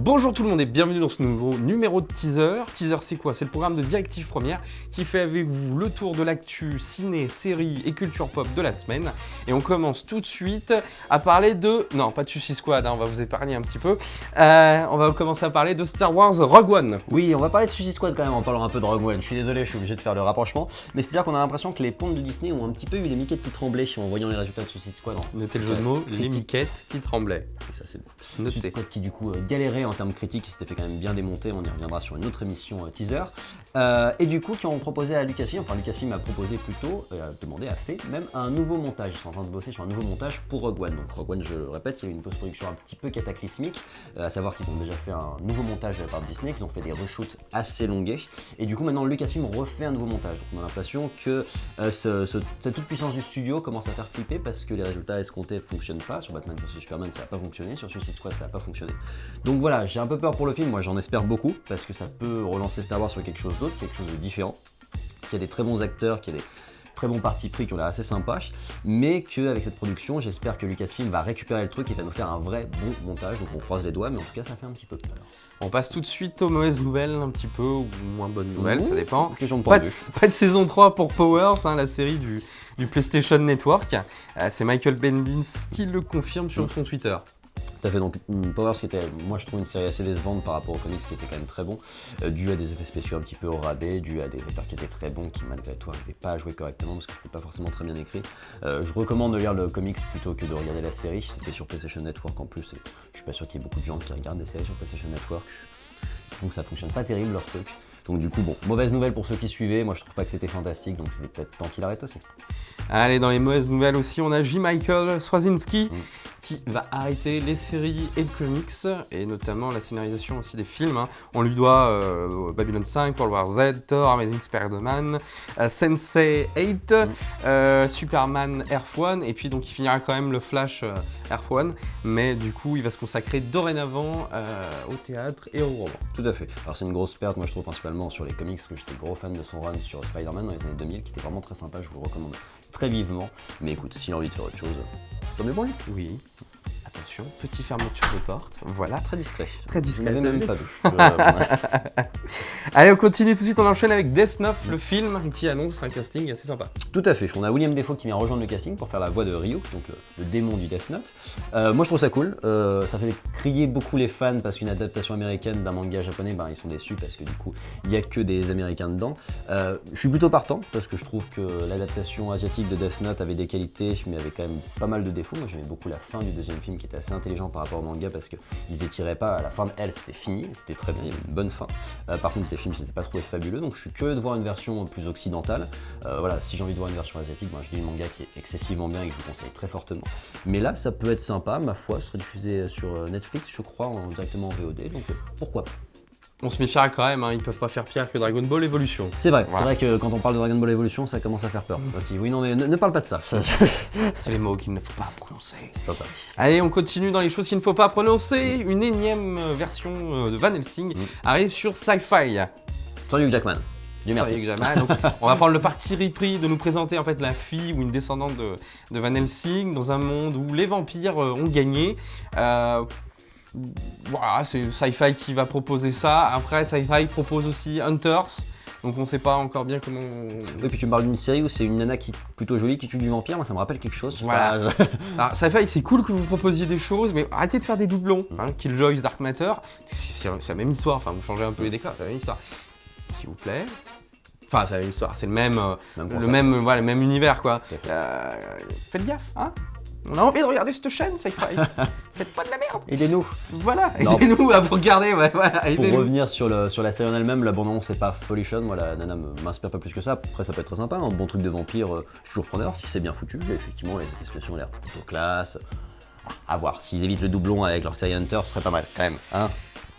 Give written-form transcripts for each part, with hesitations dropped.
Bonjour tout le monde et bienvenue dans ce nouveau numéro de Teaser. Teaser c'est quoi? C'est le programme de Directive Première qui fait avec vous le tour de l'actu ciné, séries et culture pop de la semaine. Et on commence tout de suite à parler de... Non, pas de Suicide Squad, hein, on va vous épargner un petit peu. On va commencer à parler de Star Wars Rogue One. Oui, on va parler de Suicide Squad quand même en parlant un peu de Rogue One. Je suis désolé, je suis obligé de faire le rapprochement. Mais c'est-à-dire qu'on a l'impression que les pontes de Disney ont un petit peu eu les miquettes qui tremblaient en voyant les résultats de Suicide Squad. Notez le jeu de mots, les miquettes qui tremblaient. Et ça c'est bon. Notez. Suicide Squad qui du coup galérait en termes critiques, qui s'était fait quand même bien démonter, on y reviendra sur une autre émission teaser. Et du coup qui ont proposé à Lucasfilm, enfin Lucasfilm a proposé plutôt, a fait même un nouveau montage. Ils sont en train de bosser sur un nouveau montage pour Rogue One. Donc Rogue One, je le répète, il y a eu une post-production un petit peu cataclysmique, à savoir qu'ils ont déjà fait un nouveau montage de la part de Disney, qu'ils ont fait des reshoots assez longués. Et du coup maintenant Lucasfilm refait un nouveau montage. Donc on a l'impression que cette toute puissance du studio commence à faire flipper parce que les résultats escomptés ne fonctionnent pas. Sur Batman vs Superman ça n'a pas fonctionné, sur Suicide Squad ça n'a pas fonctionné. Donc voilà, j'ai un peu peur pour le film, moi j'en espère beaucoup, parce que ça peut relancer Star Wars sur quelque chose d'autre, quelque chose de différent, qu'il y a des très bons acteurs, qu'il y a des très bons partis pris qui ont l'air assez sympas, mais qu'avec cette production, j'espère que Lucasfilm va récupérer le truc et va nous faire un vrai bon montage, donc on croise les doigts, mais en tout cas ça fait un petit peu peur. On passe tout de suite aux mauvaises nouvelles, un petit peu, ou moins bonnes nouvelles, ça dépend. Pas de saison 3 pour Powers, hein, la série du PlayStation Network. C'est Michael Bendis qui le confirme sur son Twitter. Tout à fait, donc Powers qui était, moi je trouve une série assez décevante par rapport aux comics qui était quand même très bon, dû à des effets spéciaux un petit peu au rabais, dû à des acteurs qui étaient très bons, qui malgré tout n'arrivaient pas à jouer correctement parce que c'était pas forcément très bien écrit. Je recommande de lire le comics plutôt que de regarder la série, c'était sur PlayStation Network en plus, et je suis pas sûr qu'il y ait beaucoup de gens qui regardent des séries sur PlayStation Network, donc ça fonctionne pas terrible leur truc. Donc du coup, bon, mauvaise nouvelle pour ceux qui suivaient, moi je trouve pas que c'était fantastique, donc c'était peut-être temps qu'il arrête aussi. Allez, dans les mauvaises nouvelles aussi, on a J. Michael Straczynski qui va arrêter les séries et le comics, et notamment la scénarisation aussi des films. Hein. On lui doit Babylon 5, World War Z, Thor, Amazing Spider-Man, Sense8, Superman Earth One, et puis donc il finira quand même le Flash Earth One, mais du coup il va se consacrer dorénavant au théâtre et au roman. Tout à fait. Alors c'est une grosse perte, moi je trouve principalement sur les comics, que j'étais gros fan de son run sur Spider-Man dans les années 2000, qui était vraiment très sympa, je vous le recommande très vivement. Mais écoute, s'il a envie de faire autre chose, tant mieux pour lui. Oui. Attention, petite fermeture de porte. Voilà. Très discret. Très discret. Je n'avais même pas vu. Allez, on continue tout de suite, on enchaîne avec Death Note, le film qui annonce un casting assez sympa. Tout à fait. On a William Dafoe qui vient rejoindre le casting pour faire la voix de Ryu, donc le démon du Death Note. Moi je trouve ça cool. Ça fait crier beaucoup les fans parce qu'une adaptation américaine d'un manga japonais, ils sont déçus parce que du coup il n'y a que des Américains dedans. Je suis plutôt partant parce que je trouve que l'adaptation asiatique de Death Note avait des qualités mais avait quand même pas mal de défauts. Moi j'aimais beaucoup la fin du deuxième film qui était assez intelligent par rapport au manga parce qu'ils étiraient pas, à la fin de elle c'était fini, c'était très bien, il y avait une bonne fin. Par contre les films je les ai pas trouvés fabuleux, donc je suis curieux de voir une version plus occidentale. Voilà, si j'ai envie de voir une version asiatique, moi je lis le manga qui est excessivement bien et que je vous conseille très fortement. Mais là ça peut être sympa, ma foi, ce serait diffusé sur Netflix je crois, directement en VOD, donc pourquoi pas. On se méfiera quand même, hein, ils peuvent pas faire pire que Dragon Ball Evolution. C'est vrai, voilà. C'est vrai que quand on parle de Dragon Ball Evolution, ça commence à faire peur. Aussi. Oui, non, mais ne parle pas de ça. C'est les mots qu'il ne faut pas prononcer. C'est pas Allez, on continue dans les choses qu'il ne faut pas prononcer. Une énième version de Van Helsing arrive sur Sci-Fi. Sur Hugh Jackman. Dieu merci. Donc, on va prendre le parti repris de nous présenter en fait la fille ou une descendante de Van Helsing dans un monde où les vampires ont gagné. Voilà, c'est Sci-Fi qui va proposer ça. Après, Sci-Fi propose aussi Hunters. Donc on sait pas encore bien comment... Oui, puis tu me parles d'une série où c'est une nana qui est plutôt jolie, qui tue du vampire, moi ça me rappelle quelque chose. Voilà. Alors Sci-Fi, c'est cool que vous proposiez des choses, mais arrêtez de faire des doublons. Killjoys, Dark Matter, c'est la même histoire, enfin vous changez un peu les décors, c'est la même histoire. S'il vous plaît. Enfin, c'est la même histoire, c'est le même univers quoi. Faites gaffe, hein. On a envie de regarder cette chaîne, Sci-Fi. Faites pas de la merde. Aidez-nous. Voilà, aidez-nous à vous regarder. Ouais, voilà, pour revenir sur la série en elle-même, l'abandon c'est pas folichon. Moi, la nana m'inspire pas plus que ça. Après, ça peut être très sympa. Un bon truc de vampire, je suis toujours preneur si c'est bien foutu. Et effectivement, les expressions ont l'air plutôt classe. À voir. S'ils évitent le doublon avec leur série Hunter, ce serait pas mal quand même. Hein.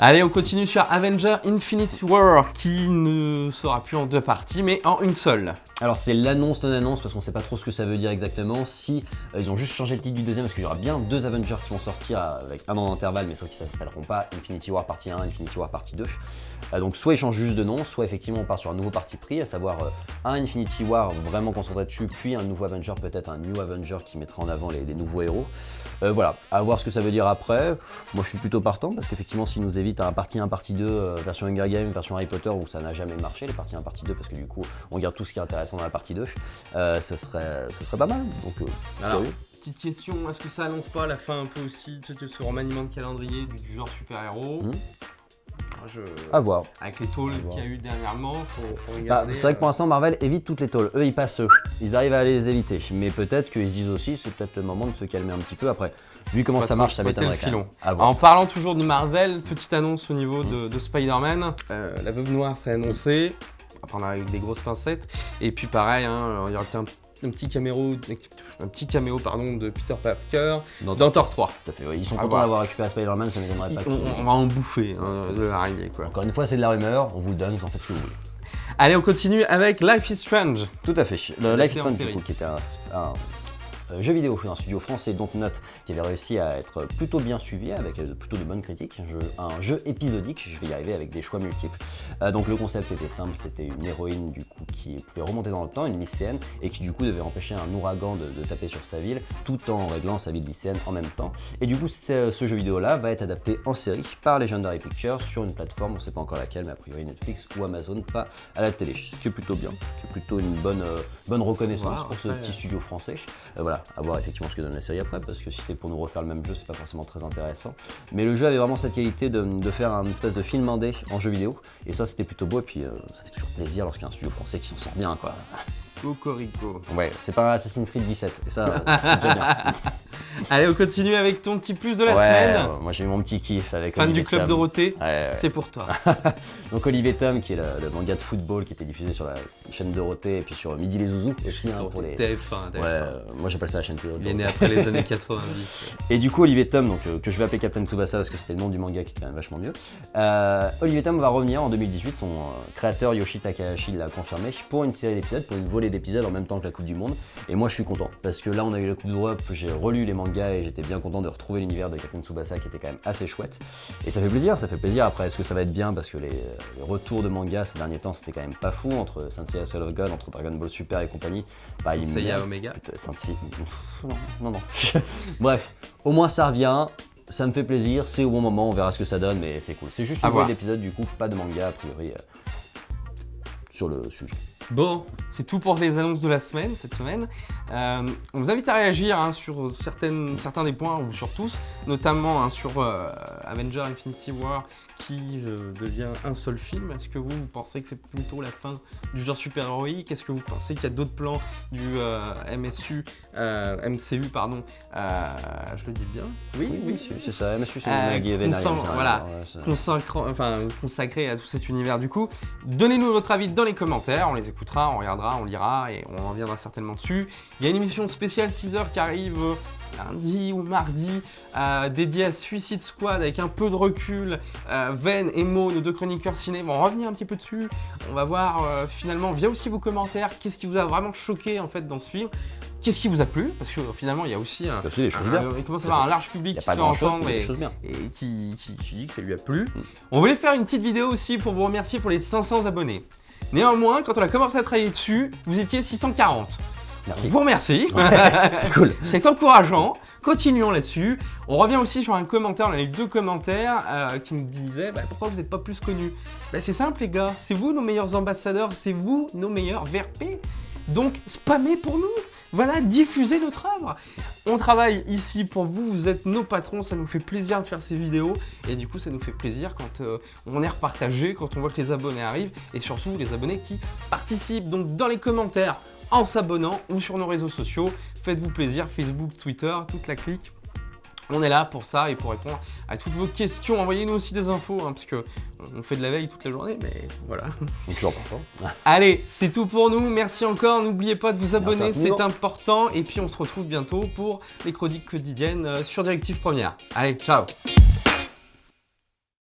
Allez, on continue sur Avengers Infinite War qui ne sera plus en deux parties mais en une seule. Alors c'est l'annonce non-annonce parce qu'on sait pas trop ce que ça veut dire exactement. Si ils ont juste changé le titre du deuxième parce qu'il y aura bien 2 Avengers qui vont sortir avec un an d'intervalle, mais sauf qu'ils ne s'appelleront pas Infinity War partie 1, Infinity War partie 2. Donc soit ils changent juste de nom, soit effectivement on part sur un nouveau parti pris, à savoir un Infinity War vraiment concentré dessus, puis un nouveau Avenger, peut-être un New Avenger qui mettra en avant les nouveaux héros. Voilà, à voir ce que ça veut dire après. Moi je suis plutôt partant parce qu'effectivement s'ils nous évitent un partie 1, partie 2, version Hunger Games, version Harry Potter où ça n'a jamais marché, les parties 1, partie 2, parce que du coup on garde tout ce qui est intéressant dans la partie 2, ce serait pas mal. Donc, alors, petite question, est-ce que ça annonce pas la fin un peu aussi de ce remaniement de calendrier du genre super-héros à voir. Avec les talls qu'il y a eu dernièrement, faut regarder. C'est vrai que pour l'instant Marvel évite toutes les talls. Eux ils passent, ils arrivent à les éviter. Mais peut-être qu'ils se disent aussi c'est peut-être le moment de se calmer un petit peu. Après, vu comment ça marche, ça m'étonnerait quand même. En parlant toujours de Marvel, petite annonce au niveau de Spider-Man. La Veuve Noire serait annoncée. À prendre avec des grosses pincettes. Et puis pareil, hein, il y aura un petit caméo de Peter Parker dans Thor 3. Tout à fait, ouais. Ils sont contents d'avoir récupéré Spider-Man, ça m'étonnerait pas. On va en bouffer de l'arrivée, quoi. Encore une fois, c'est de la rumeur, on vous le donne, vous en faites ce que vous voulez. Allez, on continue avec Life is Strange. Tout à fait. Le Life is Strange, du coup, qui était un jeu vidéo d'un studio français Dontnod qui avait réussi à être plutôt bien suivi avec plutôt de bonnes critiques. Un jeu épisodique, je vais y arriver avec des choix multiples. Donc le concept était simple, c'était une héroïne du coup qui pouvait remonter dans le temps, une lycéenne, et qui du coup devait empêcher un ouragan de taper sur sa ville tout en réglant sa vie de lycéenne en même temps. Et du coup ce jeu vidéo là va être adapté en série par Legendary Pictures sur une plateforme, on ne sait pas encore laquelle, mais a priori Netflix ou Amazon, pas à la télé. Ce qui est plutôt bien, ce qui est plutôt une bonne reconnaissance pour ce petit studio français. Voilà, à voir effectivement ce que donne la série après, parce que si c'est pour nous refaire le même jeu, c'est pas forcément très intéressant. Mais le jeu avait vraiment cette qualité de faire un espèce de film indé en jeu vidéo, et ça c'était plutôt beau, et puis ça fait toujours plaisir lorsqu'il y a un studio français qui s'en sort bien, quoi. Cocorico. Ouais, c'est pas un Assassin's Creed 17, et ça, c'est déjà bien. Allez, on continue avec ton petit plus de la semaine. Moi j'ai eu mon petit kiff avec Fan Olivier du Club Tom. Dorothée, c'est pour toi. Donc Olivier Tom, qui est le manga de football qui était diffusé sur la chaîne Dorothée et puis sur Midi les Zouzous aussi pour les TF1. Ouais, moi j'appelle ça la chaîne Dorothée. Il est né après les années 90. Et du coup Olivier Tom, donc que je vais appeler Captain Tsubasa parce que c'était le nom du manga qui était quand même vachement mieux. Olivier Tom va revenir en 2018, son créateur Yoshi Takahashi l'a confirmé, pour une série d'épisodes, pour une volée d'épisodes en même temps que la Coupe du Monde. Et moi je suis content parce que là on a eu la Coupe d'Europe, j'ai relu les mangas et j'étais bien content de retrouver l'univers de Captain Tsubasa qui était quand même assez chouette. Et ça fait plaisir. Après, est-ce que ça va être bien parce que les retours de manga ces derniers temps c'était quand même pas fou entre Senseiya Soul of God, entre Dragon Ball Super et compagnie. Senseiya Omega. Non. Bref, au moins ça revient. Ça me fait plaisir, c'est au bon moment, on verra ce que ça donne, mais c'est cool. C'est juste une voie d'épisode, du coup, pas de manga a priori sur le sujet. Bon, c'est tout pour les annonces de la semaine, cette semaine. On vous invite à réagir sur certains des points, ou sur tous, notamment sur Avengers Infinity War qui devient un seul film. Est-ce que vous pensez que c'est plutôt la fin du genre super-héroïque? Est-ce que vous pensez qu'il y a d'autres plans du MCU, je le dis bien? Oui, c'est ça, MCU c'est Maggie consacré à tout cet univers du coup. Donnez-nous votre avis dans les commentaires, on les écoutera, on regardera, on lira et on reviendra certainement dessus. Il y a une émission spéciale teaser qui arrive lundi ou mardi dédiée à Suicide Squad avec un peu de recul. Ven et Mo, nos deux chroniqueurs ciné, vont revenir un petit peu dessus. On va voir finalement via aussi vos commentaires qu'est-ce qui vous a vraiment choqué en fait dans ce film. Qu'est-ce qui vous a plu? Parce que finalement, il y a aussi il commence à avoir un large public qui se fait entendre et qui dit que ça lui a plu. On voulait faire une petite vidéo aussi pour vous remercier pour les 500 abonnés. Néanmoins, quand on a commencé à travailler dessus, vous étiez 640. Merci. Je vous remercie. C'est cool. C'est encourageant. Continuons là-dessus. On revient aussi sur un commentaire. On a eu 2 commentaires qui nous disaient pourquoi vous n'êtes pas plus connus. C'est simple, les gars. C'est vous nos meilleurs ambassadeurs. C'est vous nos meilleurs VRP. Donc, spammez pour nous. Voilà, diffusez notre œuvre. On travaille ici pour vous, vous êtes nos patrons, ça nous fait plaisir de faire ces vidéos. Et du coup, ça nous fait plaisir quand on est repartagé, quand on voit que les abonnés arrivent. Et surtout, les abonnés qui participent. Donc, dans les commentaires, en s'abonnant ou sur nos réseaux sociaux, faites-vous plaisir, Facebook, Twitter, toute la clique. On est là pour ça et pour répondre à toutes vos questions. Envoyez-nous aussi des infos, parce qu'on fait de la veille toute la journée, mais voilà. Donc toujours important. Allez, c'est tout pour nous. Merci encore. N'oubliez pas de vous abonner, c'est important. Et puis on se retrouve bientôt pour les chroniques quotidiennes sur Directive Première. Allez, ciao!